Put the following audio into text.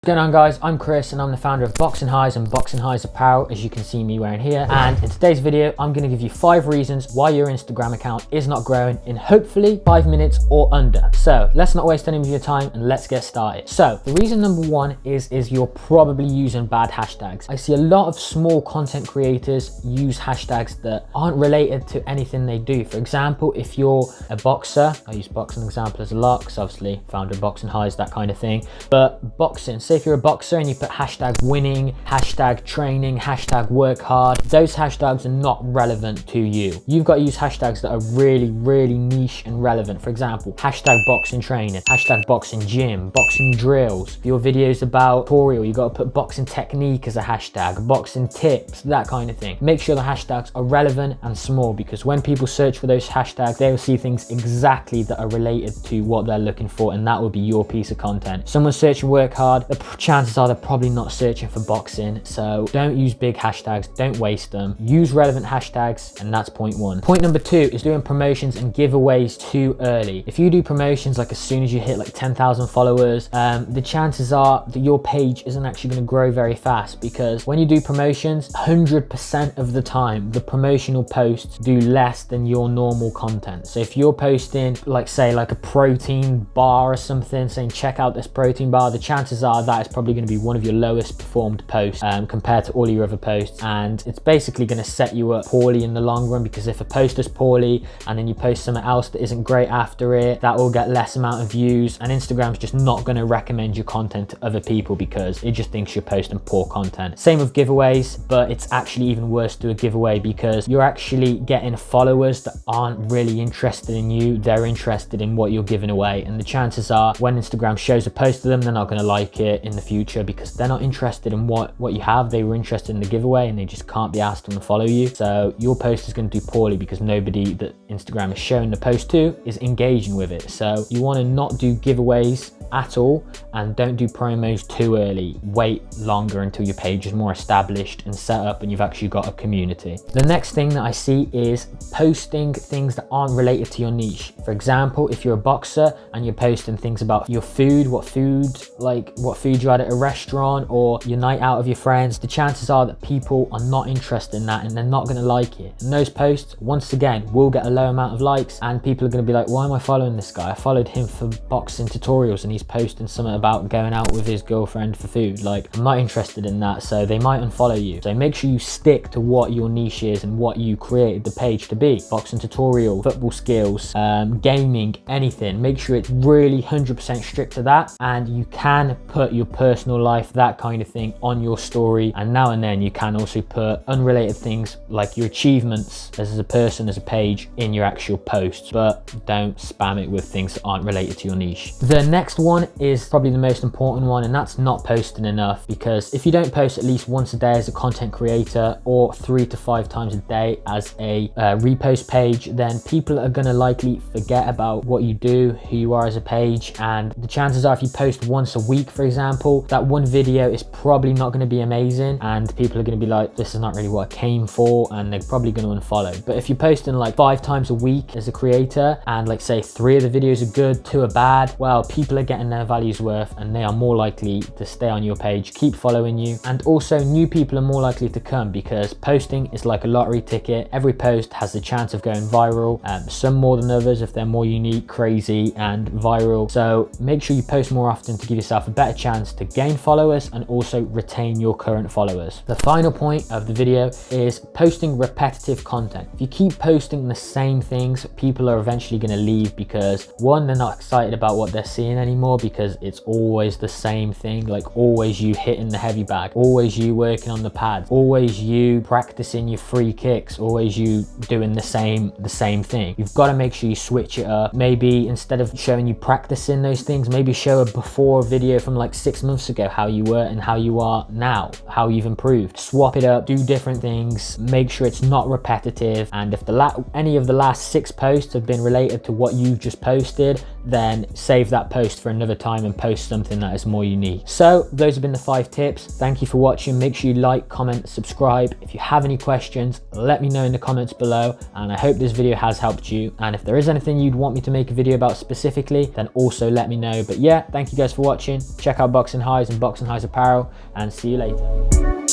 What's going on, guys? I'm Chris and I'm the founder of Boxing Highs and Boxing Highs Apparel, as you can see me wearing here. And in today's video, I'm going to give you 5 reasons why your Instagram account is not growing in hopefully 5 minutes or under. So let's not waste any of your time and let's get started. So the reason number 1 is you're probably using bad hashtags. I see a lot of small content creators use hashtags that aren't related to anything they do. For example, if you're a boxer, I use boxing example as a lot because obviously founder of Boxing Highs, that kind of thing. But boxing, say if you're a boxer and you put hashtag winning, hashtag training, hashtag work hard, those hashtags are not relevant to you. You've got to use hashtags that are really niche and relevant. For example, hashtag boxing training, hashtag boxing gym, boxing drills. If your video's about tutorial, you got to put boxing technique as a hashtag, boxing tips, that kind of thing. Make sure the hashtags are relevant and small, because when people search for those hashtags, they will see things exactly that are related to what they're looking for, and that will be your piece of content. Someone's searching work hard, the chances are they're probably not searching for boxing. So don't use big hashtags, don't waste them. Use relevant hashtags, and that's point 1. Point number 2 is doing promotions and giveaways too early. If you do promotions like as soon as you hit like 10,000 followers, the chances are that your page isn't actually going to grow very fast, because when you do promotions, 100% of the time the promotional posts do less than your normal content. So if you're posting like, say, like a protein bar or something, saying check out this protein bar, the chances are that is probably going to be one of your lowest performed posts compared to all your other posts, and it's basically going to set you up poorly in the long run, because if a post does poorly and then you post something else that isn't great after it, that will get less amount of views, and Instagram's just not going to recommend your content to other people because it just thinks you're posting poor content. Same with giveaways, but it's actually even worse to do a giveaway, because you're actually getting followers that aren't really interested in you, they're interested in what you're giving away, and the chances are when Instagram shows a post to them, they're not going to like it in the future because they're not interested in what you have. They were interested in the giveaway and they just can't be asked to unfollow you. So your post is going to do poorly because nobody that Instagram is showing the post to is engaging with it. So you want to not do giveaways at all, and don't do promos too early. Wait longer until your page is more established and set up and you've actually got a community. The next thing that I see is posting things that aren't related to your niche. For example, if you're a boxer and you're posting things about your food, what food you had at a restaurant or your night out of your friends, the chances are that people are not interested in that and they're not going to like it. And those posts, once again, will get a low amount of likes, and people are going to be like, why am I following this guy? I followed him for boxing tutorials and he's posting something about going out with his girlfriend for food. Like, I'm not interested in that, so they might unfollow you. So make sure you stick to what your niche is and what you created the page to be. Boxing tutorial, football skills, gaming, anything. Make sure it's really 100% strict to that, and you can put your personal life, that kind of thing, on your story, and now and then you can also put unrelated things like your achievements as a person, as a page, in your actual posts, but don't spam it with things that aren't related to your niche. The next one is probably the most important one, and that's not posting enough, because if you don't post at least once a day as a content creator, or 3 to 5 times a day as a repost page, then people are going to likely forget about what you do, who you are as a page, and the chances are if you post once a week, for example, that one video is probably not going to be amazing, and people are going to be like, this is not really what I came for, and they're probably going to unfollow. But if you're posting like 5 times a week as a creator, and like say 3 of the videos are good, 2 are bad, well, people are getting their value's worth and they are more likely to stay on your page, keep following you, and also new people are more likely to come, because posting is like a lottery ticket. Every post has the chance of going viral, some more than others if they're more unique, crazy, and viral. So make sure you post more often to give yourself a better chance to gain followers and also retain your current followers. The final point of the video is posting repetitive content. If you keep posting the same things, people are eventually going to leave, because one, they're not excited about what they're seeing anymore, because it's always the same thing. Like, always you hitting the heavy bag, always you working on the pads, always you practicing your free kicks, always you doing the same thing. You've got to make sure you switch it up. Maybe instead of showing you practicing those things, maybe show a before video from like 6 months ago, how you were and how you are now, how you've improved. Swap it up, do different things, make sure it's not repetitive, and if any of the last 6 posts have been related to what you've just posted, then save that post for another time and post something that is more unique. So those have been the 5 tips. Thank you for watching. Make sure you like, comment, subscribe. If you have any questions, let me know in the comments below, and I hope this video has helped you. And if there is anything you'd want me to make a video about specifically, then also let me know. But yeah, thank you guys for watching. Check out Boxing Highs and Boxing Highs Apparel, and see you later.